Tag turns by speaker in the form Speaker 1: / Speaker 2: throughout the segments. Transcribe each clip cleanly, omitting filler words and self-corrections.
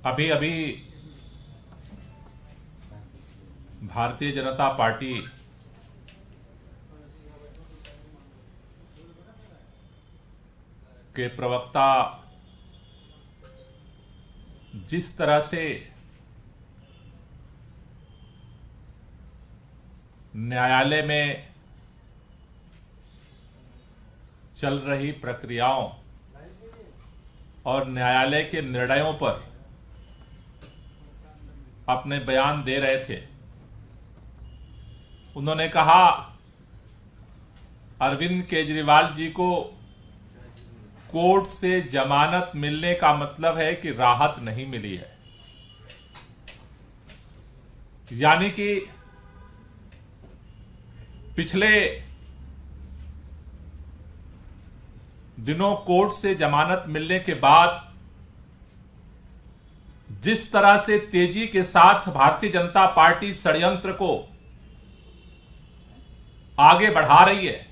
Speaker 1: अभी अभी भारतीय जनता पार्टी के प्रवक्ता जिस तरह से न्यायालय में चल रही प्रक्रियाओं और न्यायालय के निर्णयों पर अपने बयान दे रहे थे, उन्होंने कहा अरविंद केजरीवाल जी को कोर्ट से जमानत मिलने का मतलब है कि राहत नहीं मिली है। यानी कि पिछले दिनों कोर्ट से जमानत मिलने के बाद जिस तरह से तेजी के साथ भारतीय जनता पार्टी षड्यंत्र को आगे बढ़ा रही है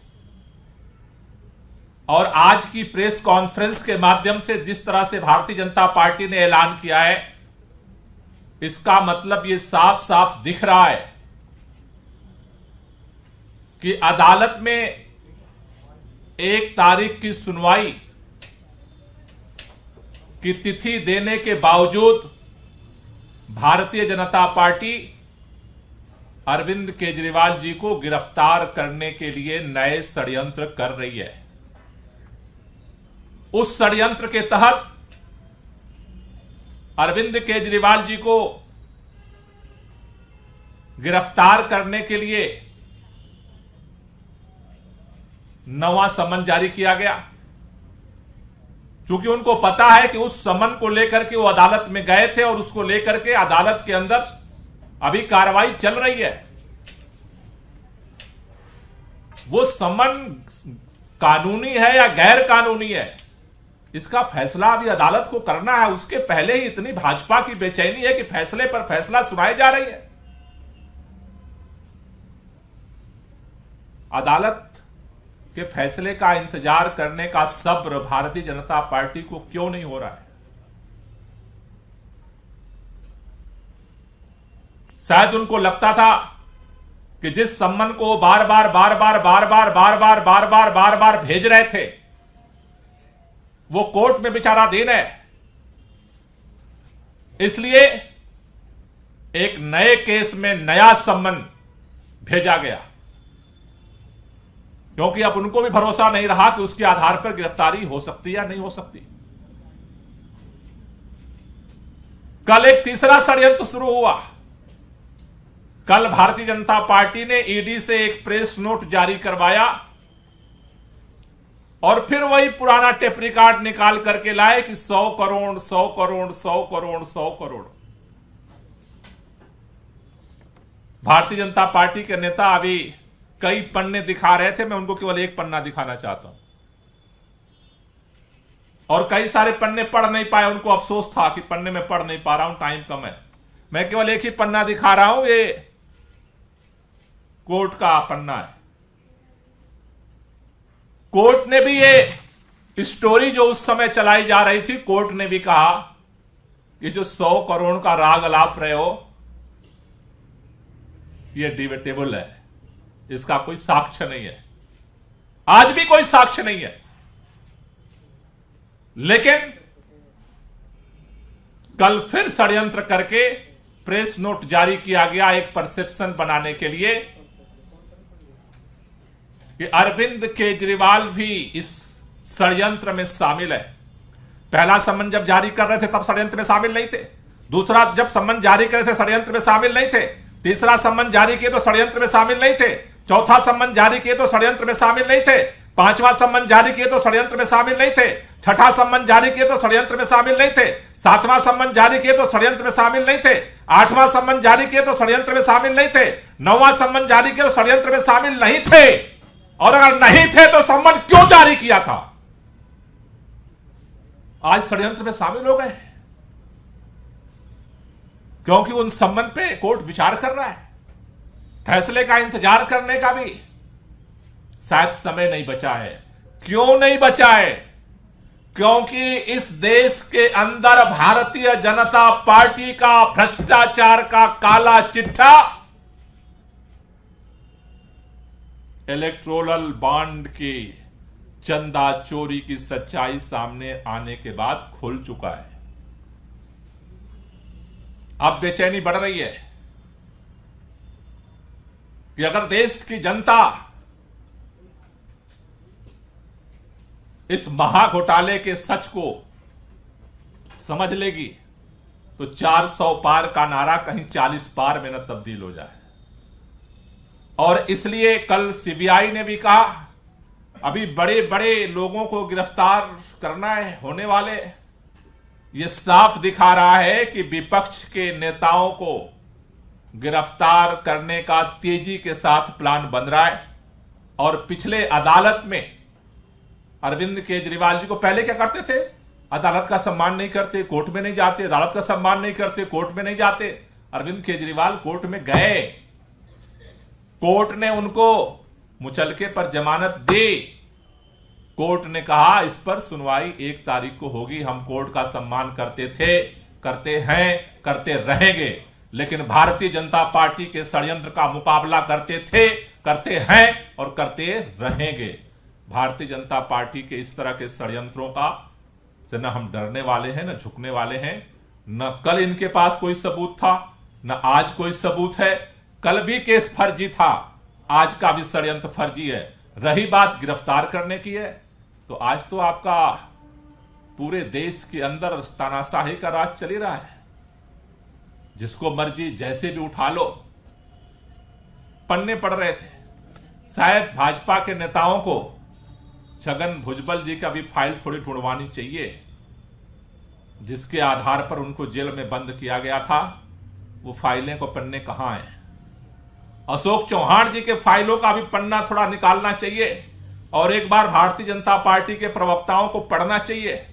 Speaker 1: और आज की प्रेस कॉन्फ्रेंस के माध्यम से जिस तरह से भारतीय जनता पार्टी ने ऐलान किया है, इसका मतलब यह साफ साफ दिख रहा है कि अदालत में 1 तारीख की सुनवाई की तिथि देने के बावजूद भारतीय जनता पार्टी अरविंद केजरीवाल जी को गिरफ्तार करने के लिए नए षड्यंत्र कर रही है। उस षड्यंत्र के तहत अरविंद केजरीवाल जी को गिरफ्तार करने के लिए नवा समन जारी किया गया। चूंकि उनको पता है कि उस समन को लेकर के वो अदालत में गए थे और उसको लेकर के अदालत के अंदर अभी कार्रवाई चल रही है। वो समन कानूनी है या गैर कानूनी है, इसका फैसला अभी अदालत को करना है। उसके पहले ही इतनी भाजपा की बेचैनी है कि फैसले पर फैसला सुनाई जा रही है। अदालत के फैसले का इंतजार करने का सब्र भारतीय जनता पार्टी को क्यों नहीं हो रहा है? शायद उनको लगता था कि जिस सम्मन को बार बार भेज रहे थे वो कोर्ट में विचाराधीन है, इसलिए एक नए केस में नया सम्मन भेजा गया, क्योंकि अब उनको भी भरोसा नहीं रहा कि उसके आधार पर गिरफ्तारी हो सकती या नहीं हो सकती। कल एक तीसरा षड्यंत्र शुरू हुआ। कल भारतीय जनता पार्टी ने ईडी से एक प्रेस नोट जारी करवाया और फिर वही पुराना टेप रिकॉर्ड निकाल करके लाए कि 100 करोड़ 100 करोड़ 100 करोड़ 100 करोड़। भारतीय जनता पार्टी के नेता अभी कई पन्ने दिखा रहे थे, मैं उनको केवल एक पन्ना दिखाना चाहता हूं। और कई सारे पन्ने पढ़ नहीं पाए, उनको अफसोस था कि पन्ने में पढ़ नहीं पा रहा हूं, टाइम कम है। मैं केवल एक ही पन्ना दिखा रहा हूं, ये कोर्ट का पन्ना है। कोर्ट ने भी ये स्टोरी जो उस समय चलाई जा रही थी, कोर्ट ने भी कहा कि जो 100 करोड़ का राग अलाप रहे हो ये डिबेटेबल है, इसका कोई साक्ष्य नहीं है। आज भी कोई साक्ष्य नहीं है। लेकिन कल फिर षड्यंत्र करके प्रेस नोट जारी किया गया एक परसेप्शन बनाने के लिए कि अरविंद केजरीवाल भी इस षड्यंत्र में शामिल है। पहला सम्मन जब जारी कर रहे थे तब षड्यंत्र में शामिल नहीं थे। दूसरा जब सम्मन जारी कर रहे थे षड्यंत्र में शामिल नहीं थे। तीसरा सम्मन जारी किए तो षड्यंत्र में शामिल नहीं थे। चौथा सम्मन जारी किए तो षड्यंत्र में शामिल नहीं थे। पांचवा सम्मन जारी किए तो षड्यंत्र में शामिल नहीं थे। छठा सम्मन जारी किए तो षड्यंत्र में शामिल नहीं थे। सातवां सम्मन जारी किए तो षड्यंत्र में शामिल नहीं थे। आठवां सम्मन जारी किए तो षड्यंत्र में शामिल नहीं थे। नौवां सम्मन जारी किए तो षड्यंत्र में शामिल नहीं थे। और अगर नहीं थे तो सम्मन क्यों जारी किया था? आज षड्यंत्र में शामिल हो गए क्योंकि उन सम्मन पे कोर्ट विचार कर रहा है। फैसले का इंतजार करने का भी शायद समय नहीं बचा है। क्यों नहीं बचा है? क्योंकि इस देश के अंदर भारतीय जनता पार्टी का भ्रष्टाचार का काला चिट्ठा इलेक्टोरल बॉन्ड की चंदा चोरी की सच्चाई सामने आने के बाद खुल चुका है। अब बेचैनी बढ़ रही है कि अगर देश की जनता इस महाघोटाले के सच को समझ लेगी तो 400 पार का नारा कहीं 40 पार में न तब्दील हो जाए। और इसलिए कल सीबीआई ने भी कहा अभी बड़े बड़े लोगों को गिरफ्तार करना है होने वाले। यह साफ दिखा रहा है कि विपक्ष के नेताओं को गिरफ्तार करने का तेजी के साथ प्लान बन रहा है। और पिछले अदालत में अरविंद केजरीवाल जी को पहले क्या करते थे, अदालत का सम्मान नहीं करते, कोर्ट में नहीं जाते, अदालत का सम्मान नहीं करते, कोर्ट में नहीं जाते। अरविंद केजरीवाल कोर्ट में गए, कोर्ट ने उनको मुचलके पर जमानत दी। कोर्ट ने कहा इस पर सुनवाई 1 तारीख को होगी। हम कोर्ट का सम्मान करते थे, करते हैं, करते रहेंगे, लेकिन भारतीय जनता पार्टी के षड्यंत्र का मुकाबला करते थे, करते हैं और करते रहेंगे। भारतीय जनता पार्टी के इस तरह के षड्यंत्रों का से न हम डरने वाले हैं, न झुकने वाले हैं। न कल इनके पास कोई सबूत था, न आज कोई सबूत है। कल भी केस फर्जी था, आज का भी षड्यंत्र फर्जी है। रही बात गिरफ्तार करने की है तो आज तो आपका पूरे देश के अंदर तानाशाही का राज चल ही रहा है। जिसको मर्जी जैसे भी उठा लो। पन्ने पड़ रहे थे, शायद भाजपा के नेताओं को छगन भुजबल जी का भी फाइल थोड़ी ढूंढवानी चाहिए, जिसके आधार पर उनको जेल में बंद किया गया था। वो फाइलें को पन्ने कहां हैं? अशोक चौहान जी के फाइलों का भी पन्ना थोड़ा निकालना चाहिए और एक बार भारतीय जनता पार्टी के प्रवक्ताओं को पढ़ना चाहिए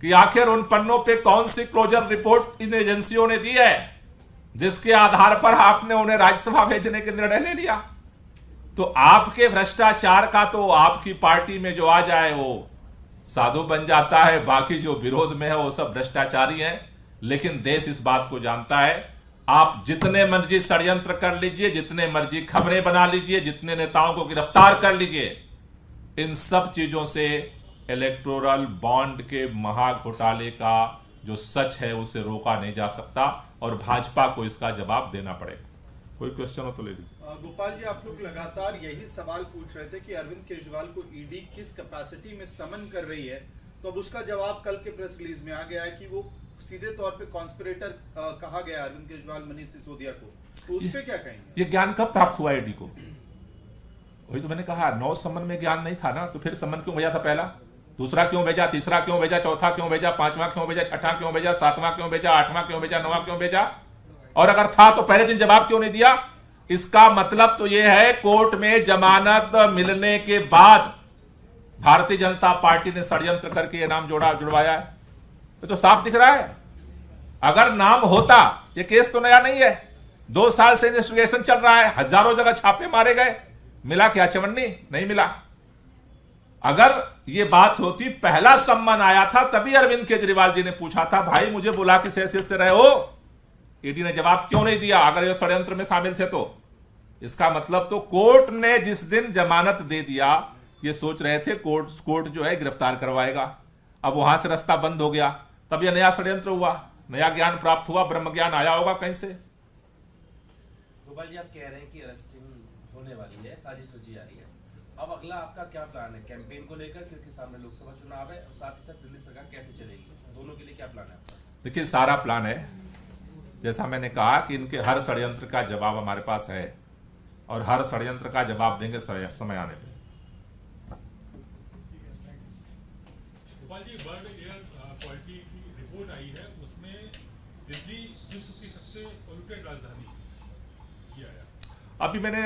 Speaker 1: कि आखिर उन पन्नों पे कौन सी क्लोजर रिपोर्ट इन एजेंसियों ने दी है जिसके आधार पर आपने उन्हें राज्यसभा भेजने के निर्णय ले लिया। तो आपके भ्रष्टाचार का तो आपकी पार्टी में जो आ जाए वो साधु बन जाता है, बाकी जो विरोध में है वो सब भ्रष्टाचारी हैं। लेकिन देश इस बात को जानता है, आप जितने मर्जी षड्यंत्र कर लीजिए, जितने मर्जी खबरें बना लीजिए, जितने नेताओं को गिरफ्तार कर लीजिए, इन सब चीजों से इलेक्टोरल बॉन्ड के महाघोटाले का जो सच है उसे रोका नहीं जा सकता और भाजपा को इसका जवाब देना पड़ेगा। कोई क्वेश्चन हो तो ले लीजिए।
Speaker 2: गोपाल जी, आप लोग लगातार यही सवाल पूछ रहे थे कि अरविंद केजरीवाल को ईडी किस कैपेसिटी में समन कर रही है, तो अब उसका जवाब कल के प्रेस रिलीज में आ गया है कि वो सीधे तौर पे कॉन्स्पिरेटर कहा गया अरविंद केजरीवाल, मनीष सिसोदिया को। तो उस पे क्या कहेंगे?
Speaker 1: ये ज्ञान कब प्राप्त हुआ ईडी को? वही तो मैंने कहा, 9 समन में ज्ञान नहीं था ना, तो फिर समन क्यों भेजा था? पहला, दूसरा क्यों भेजा, तीसरा क्यों भेजा, चौथा क्यों भेजा, 5वां क्यों भेजा, 6ठा क्यों भेजा, 7वां क्यों भेजा, 8वां क्यों भेजा, 9वां क्यों भेजा? और अगर था तो पहले दिन जवाब क्यों नहीं दिया? इसका मतलब तो यह है कोर्ट में जमानत मिलने के बाद भारतीय जनता पार्टी ने षड्यंत्र करके यह नाम जुड़वाया है। ये तो साफ दिख रहा है। अगर नाम होता, ये केस तो नया नहीं है, 2 साल से इन्वेस्टिगेशन चल रहा है, हजारों जगह छापे मारे गए, मिला क्या चवन्नी? नहीं मिला। अगर ये बात होती, पहला सम्मान आया था तभी अरविंद केजरीवाल जी ने पूछा था, भाई मुझे बुला के से रहे हो, ईडी ने जवाब क्यों नहीं दिया? अगर ये षड्यंत्र में शामिल थे तो इसका मतलब तो कोर्ट ने जिस दिन जमानत दे दिया, ये सोच रहे थे कोर्ट जो है गिरफ्तार करवाएगा। अब वहां से रास्ता बंद हो गया, तब यह नया षड्यंत्र हुआ, नया ज्ञान प्राप्त हुआ, ब्रह्म ज्ञान आया होगा कहीं से।
Speaker 3: गोपाल जी, आप कह रहे हैं कि अरेस्टिंग होने वाली है, साजिश रची जा रही है। अब अगला आपका क्या प्लान है कैंपेन को लेकर, क्योंकि सामने लोकसभा चुनाव है, और साथ ही साथ दिल्ली सरकार कैसे चलेगी, दोनों के लिए क्या प्लान है आपका?
Speaker 1: देखिए, सारा प्लान है, जैसा मैंने कहा कि इनके हर षड्यंत्र का जवाब हमारे पास है और हर षड्यंत्र का जवाब देंगे समय आने पे।
Speaker 4: Gopal ji, world air quality की रिपोर्ट आई है, उसमें दिल्ली विश्व की सबसे पॉल्यूटेड राजधानी किया है।
Speaker 1: अभी मैंने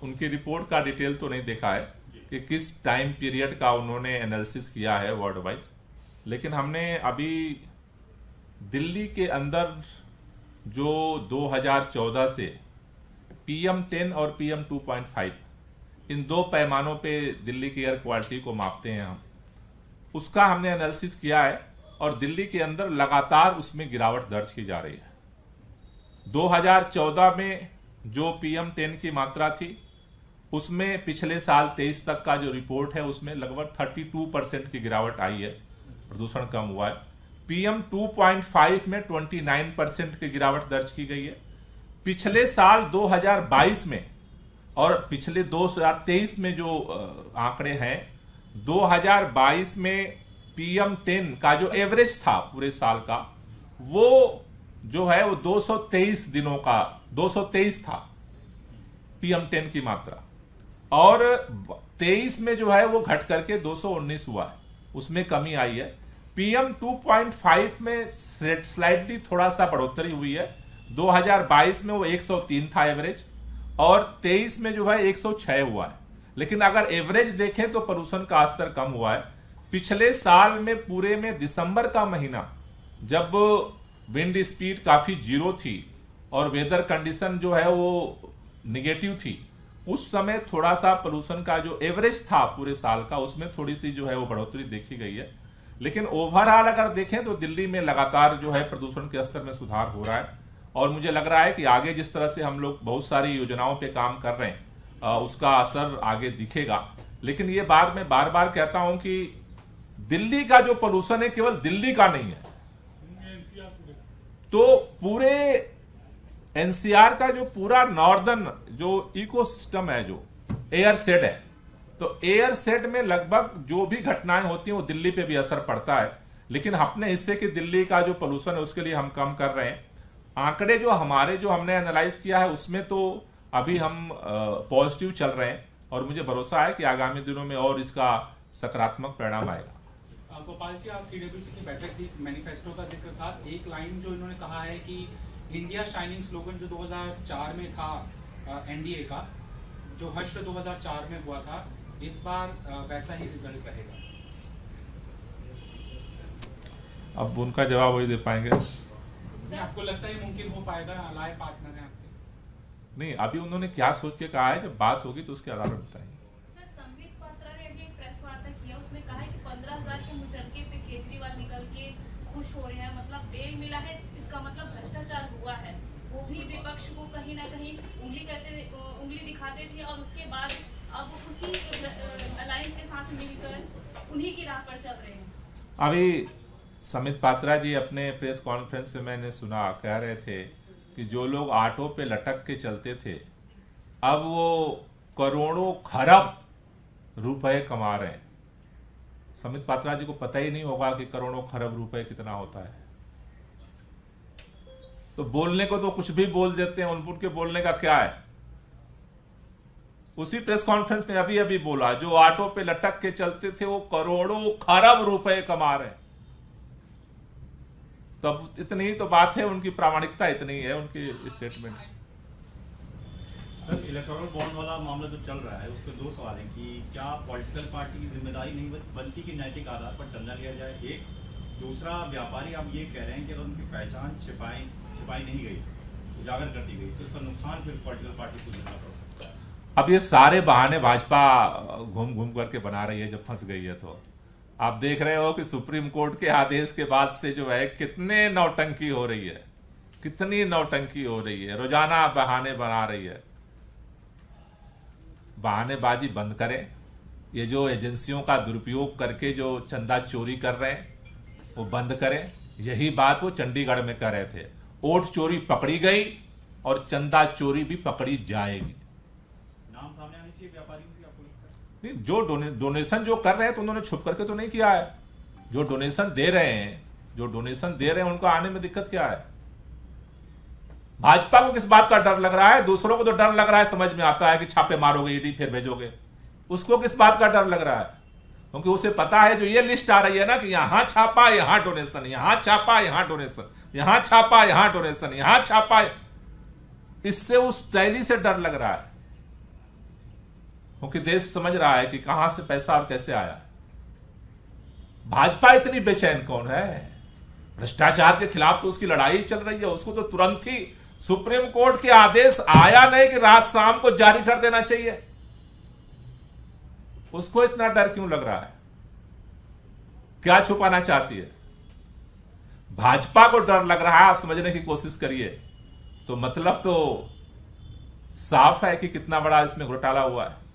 Speaker 1: उनकी रिपोर्ट का डिटेल तो नहीं देखा है कि किस टाइम पीरियड का उन्होंने एनालिसिस किया है वर्ल्ड वाइड, लेकिन हमने अभी दिल्ली के अंदर जो 2014 से PM10 और PM 2.5 इन 2 पैमानों पे दिल्ली की एयर क्वालिटी को मापते हैं हम, उसका हमने एनालिसिस किया है और दिल्ली के अंदर लगातार उसमें गिरावट दर्ज की जा रही है। 2014 में जो PM10 की मात्रा थी उसमें पिछले साल 23 तक का जो रिपोर्ट है उसमें लगभग 32% की गिरावट आई है, प्रदूषण कम हुआ है। PM2.5 में 29% की गिरावट दर्ज की गई है। पिछले साल 2022 में और पिछले 2023 में जो आंकड़े हैं, 2022 में PM10 का जो एवरेज था पूरे साल का, वो जो है वो 223 दिनों का 223 था PM10 की मात्रा, और 23 में जो है वो घट करके 219 हुआ है, उसमें कमी आई है। PM2.5 में स्लाइडली थोड़ा सा बढ़ोतरी हुई है। 2022 में वो 103 था एवरेज, और 23 में जो है 106 हुआ है। लेकिन अगर एवरेज देखें तो प्रदूषण का स्तर कम हुआ है। पिछले साल में पूरे में दिसंबर का महीना, जब विंड स्पीड काफी जीरो थी और वेदर कंडीशन जो है वो निगेटिव थी, उस समय थोड़ा सा पोल्यूशन का जो एवरेज था पूरे साल का, उसमें थोड़ी सी जो है वो बढ़ोतरी देखी गई है। लेकिन ओवरऑल अगर देखें तो दिल्ली में लगातार जो है प्रदूषण के स्तर में सुधार हो रहा है, और मुझे लग रहा है कि आगे जिस तरह से हम लोग बहुत सारी योजनाओं पे काम कर रहे हैं उसका असर आगे दिखेगा। लेकिन ये बार मैं बार बार कहता हूं कि दिल्ली का जो पोल्यूशन है केवल दिल्ली का नहीं है, तो पूरे एनसीआर का जो पूरा नॉर्दर्न जो इकोसिस्टम है, जो एयर शेड है, तो एयर शेड में लगभग जो भी घटनाएं होती हैं वो दिल्ली पे भी असर पड़ता है। लेकिन अपने हिस्से की दिल्ली का जो पोल्यूशन है उसके लिए हम कम कर रहे हैं। आंकड़े जो हमने एनालाइज किया है उसमें तो अभी हम पॉजिटिव चल रहे हैं, और मुझे भरोसा है कि आगामी दिनों में और इसका सकारात्मक परिणाम आएगा।
Speaker 5: गोपाल जी, आज CWC की बैठक थी, मैनिफेस्टो का जिक्र था। एक लाइन जो इन्होंने कहा है कि इंडिया शाइनिंग स्लोगन जो 2004 में था NDA का, जो हर्ष 2004 में हुआ था, इस बार वैसा ही रिजल्ट रहेगा।
Speaker 1: अब उनका जवाब वही दे पाएंगे।
Speaker 5: आपको लगता है मुमकिन हो पाएगा? अलाय पार्टनर है आपके?
Speaker 1: नहीं, अभी उन्होंने क्या सोच के कहा है, जब बात होगी तो उसके आधार पर बताएंगे।
Speaker 6: सर, संबित पात्रा ने अभी एक प्रेस वार्ता किया, उसमें कहा है कि 15,000 के मुचलके पे केजरीवाल निकल के खुश हो रहे हैं, मतलब बेल मिला है, इसका मतलब भ्रष्टाचार हुआ है। वो भी विपक्ष को कहीं ना कहीं उंगली दिखाते थे, और उसके बाद अब उसी अलायंस के साथ मिलकर उन्हीं की राह पर चल रहे हैं।
Speaker 1: अभी संबित पात्रा जी अपने प्रेस कॉन्फ्रेंस में मैंने सुना, कह रहे थे कि जो लोग ऑटो पे लटक के चलते थे अब वो करोड़ों खरब रुपए कमा रहे हैं। संबित पात्रा जी को पता ही नहीं होगा कि करोड़ों खरब रुपए कितना होता है। तो बोलने को तो कुछ भी बोल देते हैं, उनके बोलने का क्या है। उसी प्रेस कॉन्फ्रेंस में अभी अभी बोला, जो ऑटो पे लटक के चलते थे वो करोड़ों खरब रुपए कमा रहे हैं। तब इतनी ही तो बात है, उनकी प्रामाणिकता इतनी ही है उनकी स्टेटमेंट।
Speaker 7: सर, इलेक्टोरल बॉन्ड वाला मामला जो चल रहा है उसके दो सवाल हैं कि क्या पॉलिटिकल पार्टी की जिम्मेदारी नहीं बनती कि नैतिक आधार पर चंदा लिया जाए, एक। दूसरा, व्यापारी आप ये कह रहे हैं कि अगर उनकी पहचान छिपाई नहीं गई, उजागर कर दी गई, तो इसका नुकसान फिर पॉलिटिकल पार्टी को झेलना पड़ सकता है।
Speaker 1: अब ये सारे बहाने भाजपा घूम घूम करके बना रही है, जब फंस गई है तो आप देख रहे हो कि सुप्रीम कोर्ट के आदेश के बाद से जो है कितने नौटंकी हो रही है, कितनी नौटंकी हो रही है, रोजाना बहाने बना रही है। बहानेबाजी बंद करें। ये जो एजेंसियों का दुरुपयोग करके जो चंदा चोरी कर रहे हैं वो बंद करें। यही बात वो चंडीगढ़ में कर रहे थे। वोट चोरी पकड़ी गई और चंदा चोरी भी पकड़ी जाएगी।
Speaker 7: नाम सामने आने चाहिए व्यापारियों की, आपको लगता है?
Speaker 1: नहीं, जो डोनेशन जो कर रहे हैं तो उन्होंने छुप करके तो नहीं किया है। जो डोनेशन दे रहे हैं उनको आने में दिक्कत क्या है। भाजपा को किस बात का डर लग रहा है? दूसरों को तो डर लग रहा है, समझ में आता है कि छापे मारोगे, ईडी फिर भेजोगे। उसको किस बात का डर लग रहा है? क्योंकि उसे पता है जो ये लिस्ट आ रही है ना कि यहां छापा यहां डोनेशन, यहां छापा यहां डोनेशन, यहां छापा यहां डोनेशन, यहां छापा, इससे उस टैली से डर लग रहा है। क्योंकि देश समझ रहा है कि कहां से पैसा और कैसे आया। भाजपा इतनी बेचैन कौन है? भ्रष्टाचार के खिलाफ तो उसकी लड़ाई चल रही है। उसको तो तुरंत ही सुप्रीम कोर्ट के आदेश आया नहीं कि रात शाम को जारी कर देना चाहिए। उसको इतना डर क्यों लग रहा है? क्या छुपाना चाहती है? भाजपा को डर लग रहा है, आप समझने की कोशिश करिए। तो मतलब तो साफ है कि कितना बड़ा इसमें घोटाला हुआ है।